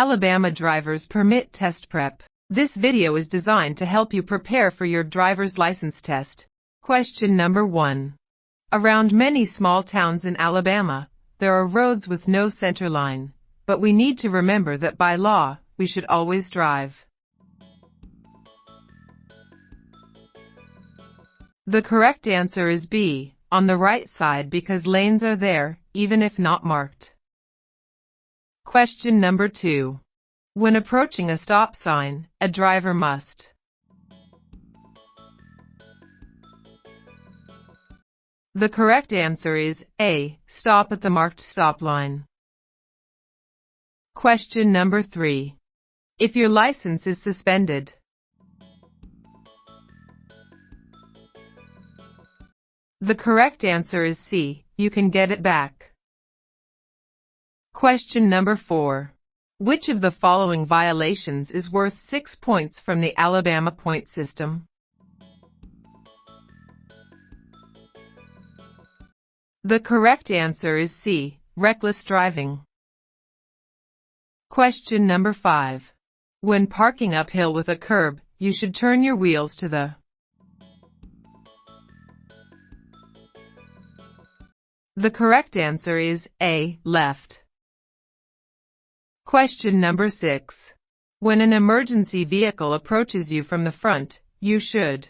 Alabama Driver's Permit Test Prep. This video is designed to help you prepare for your driver's license test. Question number 1. Around many small towns in Alabama, there are roads with no center line, but we need to remember that by law, we should always drive. The correct answer is B, on the right side, because lanes are there, even if not marked. Question number 2. When approaching a stop sign, a driver must. The correct answer is A, stop at the marked stop line. Question number 3. If your license is suspended. The correct answer is C, you can get it back. Question number 4. Which of the following violations is worth 6 points from the Alabama point system? The correct answer is C, reckless driving. Question number 5. When parking uphill with a curb, you should turn your wheels to the. The correct answer is A, left. Question number 6. When an emergency vehicle approaches you from the front, you should.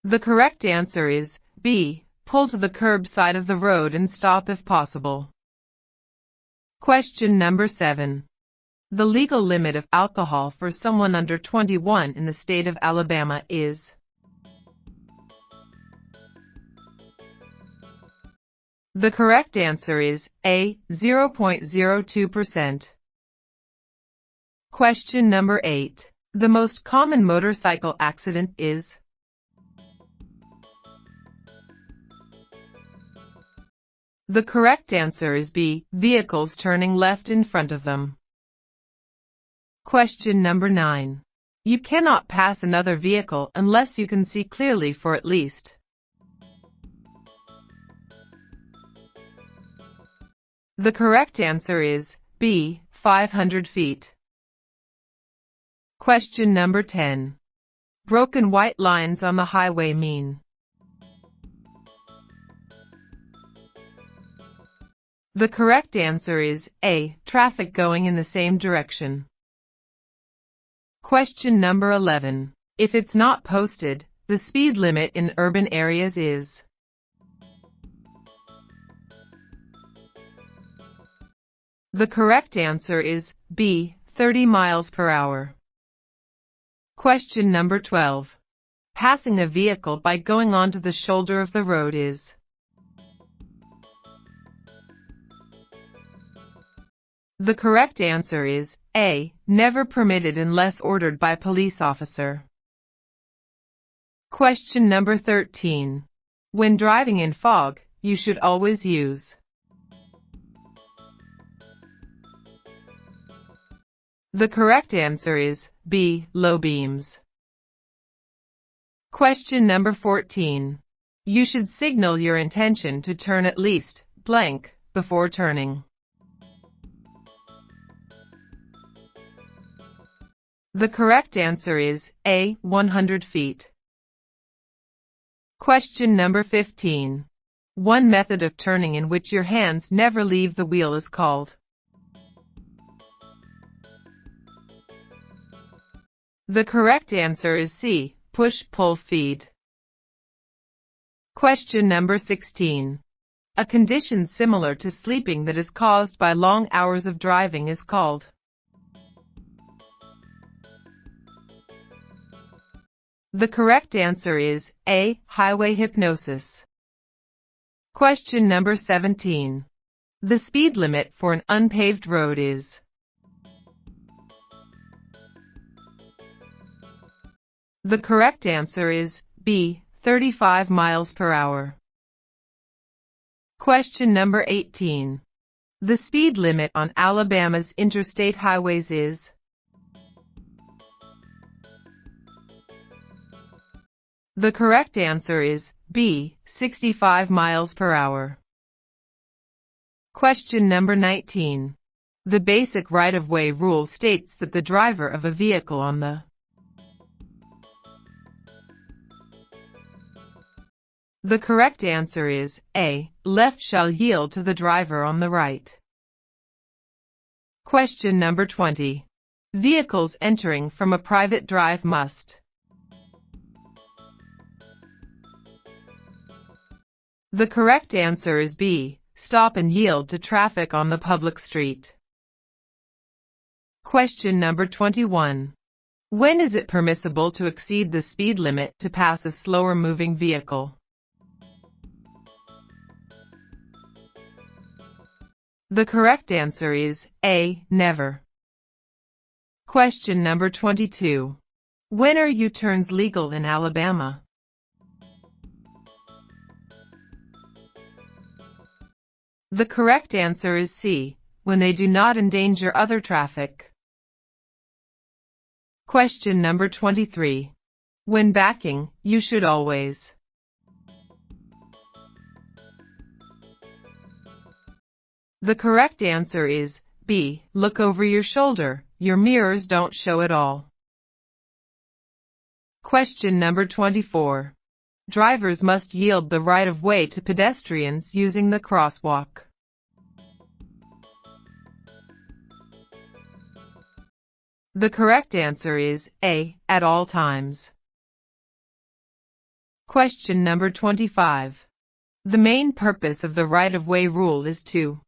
The correct answer is B, pull to the curb side of the road and stop if possible. Question number 7. The legal limit of alcohol for someone under 21 in the state of Alabama is. The correct answer is A, 0.02%. Question number 8. The most common motorcycle accident is. The correct answer is B, vehicles turning left in front of them. Question number 9. You cannot pass another vehicle unless you can see clearly for at least. The correct answer is B, 500 feet. Question number 10. Broken white lines on the highway mean. The correct answer is A, traffic going in the same direction. Question number 11. If it's not posted, the speed limit in urban areas is. The correct answer is B, 30 miles per hour. Question number 12. Passing a vehicle by going onto the shoulder of the road is. The correct answer is A, never permitted unless ordered by police officer. Question number 13. When driving in fog, you should always use. The correct answer is B, low beams. Question number 14. You should signal your intention to turn at least blank before turning. The correct answer is A, 100 feet. Question number 15. One method of turning in which your hands never leave the wheel is called. The correct answer is C, push-pull feed. Question number 16. A condition similar to sleeping that is caused by long hours of driving is called. The correct answer is A, highway hypnosis. Question number 17. The speed limit for an unpaved road is. The correct answer is B, 35 miles per hour. Question number 18. The speed limit on Alabama's interstate highways is. The correct answer is B, 65 miles per hour. Question number 19. The basic right-of-way rule states that the driver of a vehicle on the correct answer is A. Left shall yield to the driver on the right. Question number 20. Vehicles entering from a private drive must. The correct answer is B. Stop and yield to traffic on the public street. Question number 21. When is it permissible to exceed the speed limit to pass a slower moving vehicle? The correct answer is A. Never. Question number 22. When are U-turns legal in Alabama? The correct answer is C. When they do not endanger other traffic. Question number 23. When backing, you should always. The correct answer is B. Look over your shoulder. Your mirrors don't show at all. Question number 24. Drivers must yield the right-of-way to pedestrians using the crosswalk. The correct answer is A. At all times. Question number 25. The main purpose of the right-of-way rule is to.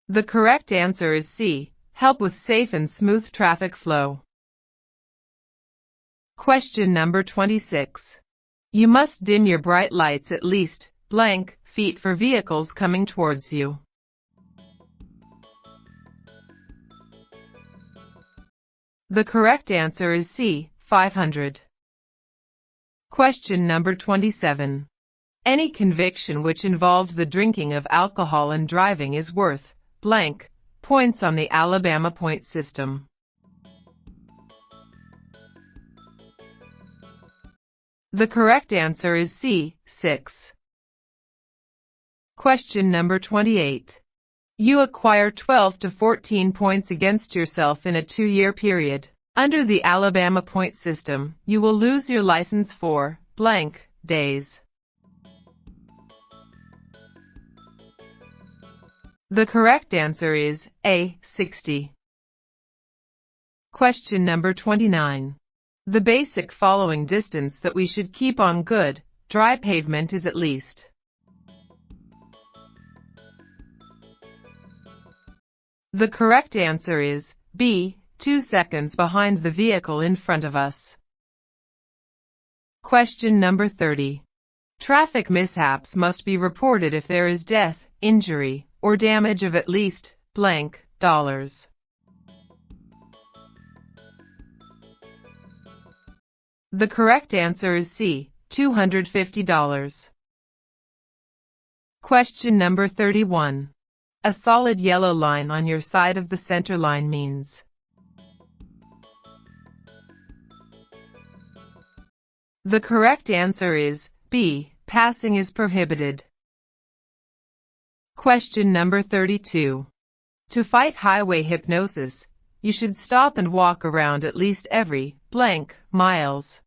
The correct answer is C. Help with safe and smooth traffic flow. Question number 26. You must dim your bright lights at least blank feet for vehicles coming towards you. The correct answer is C. 500. Question number 27. Any conviction which involved the drinking of alcohol and driving is worth blank points on the Alabama point system. The correct answer is C. 6. Question number 28. You acquire 12 to 14 points against yourself in a 2-year period. Under the Alabama point system, you will lose your license for blank days. The correct answer is A. 60. Question number 29. The basic following distance that we should keep on good, dry pavement is at least. The correct answer is B. 2 seconds behind the vehicle in front of us. Question number 30. Traffic mishaps must be reported if there is death, injury, or damage of at least blank dollars. The correct answer is C. $250. Question number 31. A solid yellow line on your side of the center line means. The correct answer is B. Passing is prohibited. Question number 32. To fight highway hypnosis, you should stop and walk around at least every blank miles.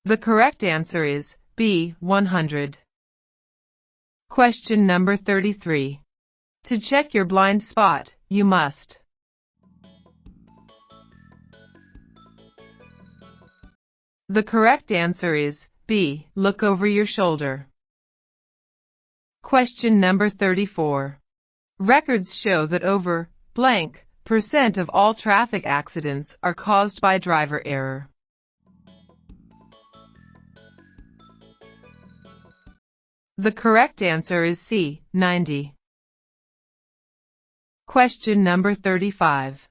The correct answer is B. 100. Question number 33. To check your blind spot, you must. The correct answer is B. Look over your shoulder. Question number 34. Records show that over blank % of all traffic accidents are caused by driver error. The correct answer is C. 90. Question number 35.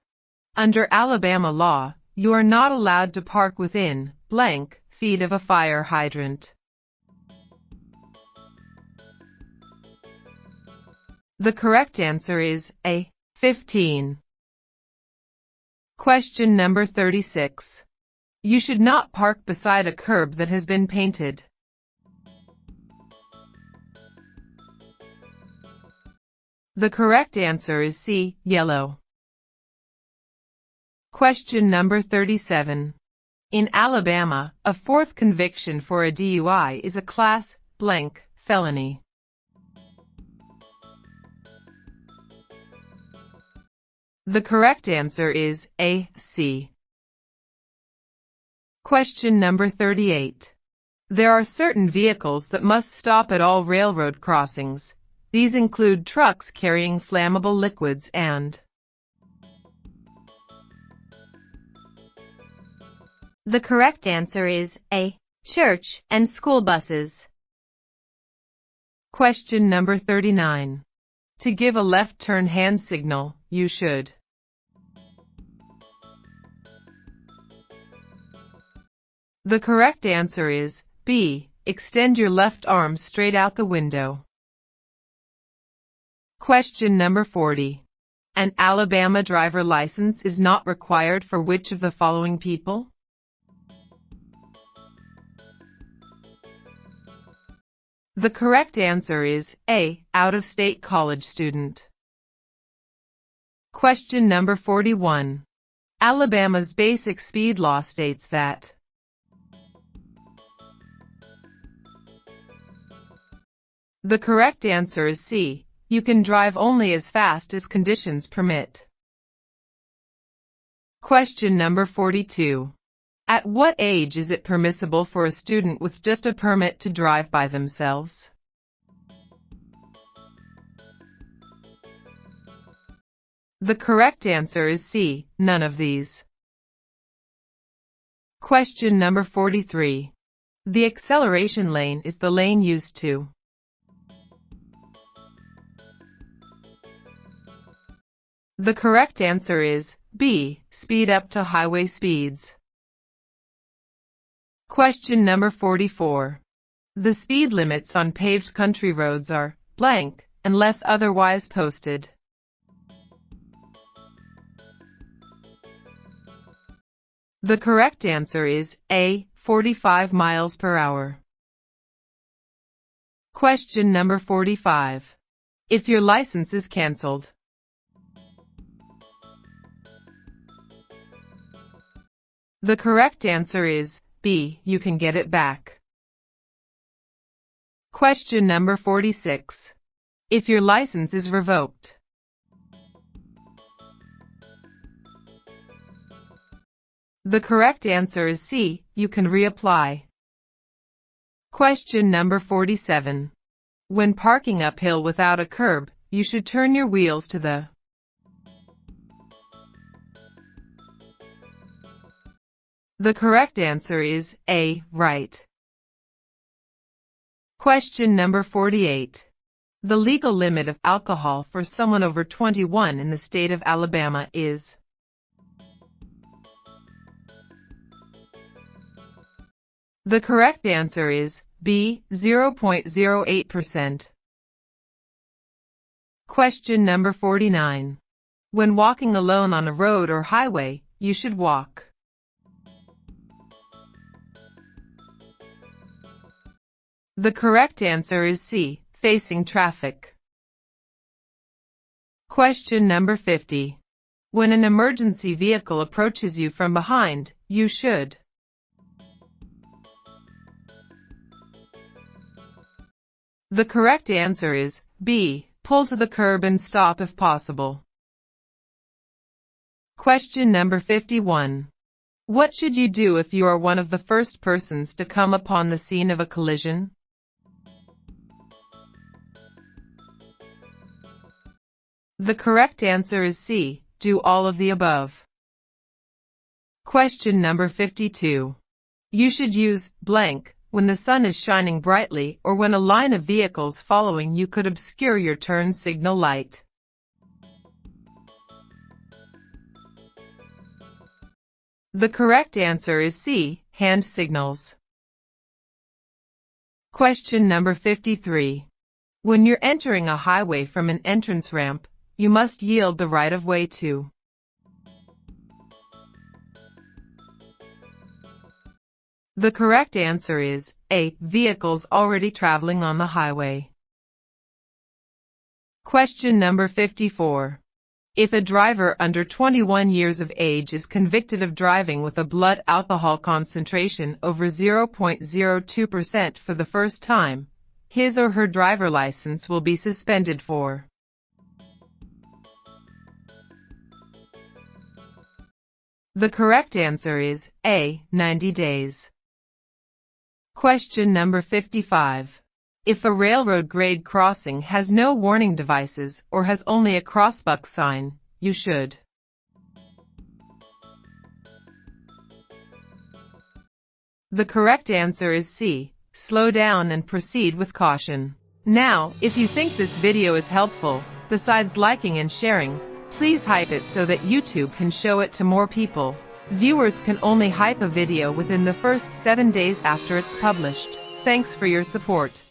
Under Alabama law, you are not allowed to park within blank feet of a fire hydrant. The correct answer is A. 15. Question number 36. You should not park beside a curb that has been painted. The correct answer is C, yellow. Question number 37. In Alabama, a fourth conviction for a DUI is a class blank felony. The correct answer is A, C. Question number 38. There are certain vehicles that must stop at all railroad crossings. These include trucks carrying flammable liquids and... The correct answer is A, church and school buses. Question number 39. To give a left turn hand signal, you should... The correct answer is B, extend your left arm straight out the window. Question number 40. An Alabama driver license is not required for which of the following people? The correct answer is A, out-of-state college student. Question number 41. Alabama's basic speed law states that... The correct answer is C, you can drive only as fast as conditions permit. Question number 42. At what age is it permissible for a student with just a permit to drive by themselves? The correct answer is C, none of these. Question number 43. The acceleration lane is the lane used to... The correct answer is B, speed up to highway speeds. Question number 44. The speed limits on paved country roads are blank unless otherwise posted. The correct answer is A, 45 miles per hour. Question number 45. If your license is canceled. The correct answer is B, you can get it back. Question number 46. If your license is revoked. The correct answer is C, you can reapply. Question number 47. When parking uphill without a curb, you should turn your wheels to the... The correct answer is A, right. Question number 48. The legal limit of alcohol for someone over 21 in the state of Alabama is... The correct answer is B, 0.08%. Question number 49. When walking alone on a road or highway, you should walk. The correct answer is C, facing traffic. Question number 50. When an emergency vehicle approaches you from behind, you should... The correct answer is B, pull to the curb and stop if possible. Question number 51. What should you do if you are one of the first persons to come upon the scene of a collision? The correct answer is C, do all of the above. Question number 52. You should use blank when the sun is shining brightly or when a line of vehicles following you could obscure your turn signal light. The correct answer is C, hand signals. Question number 53. When you're entering a highway from an entrance ramp, you must yield the right of way to... The correct answer is A. Vehicles already traveling on the highway. Question number 54. If a driver under 21 years of age is convicted of driving with a blood alcohol concentration over 0.02% for the first time, his or her driver license will be suspended for. The correct answer is A. 90 days. Question number 55. If a railroad grade crossing has no warning devices or has only a crossbuck sign, you should. The correct answer is C. Slow down and proceed with caution. Now, if you think this video is helpful, besides liking and sharing, please hype it so that YouTube can show it to more people. Viewers can only hype a video within the first 7 days after it's published. Thanks for your support.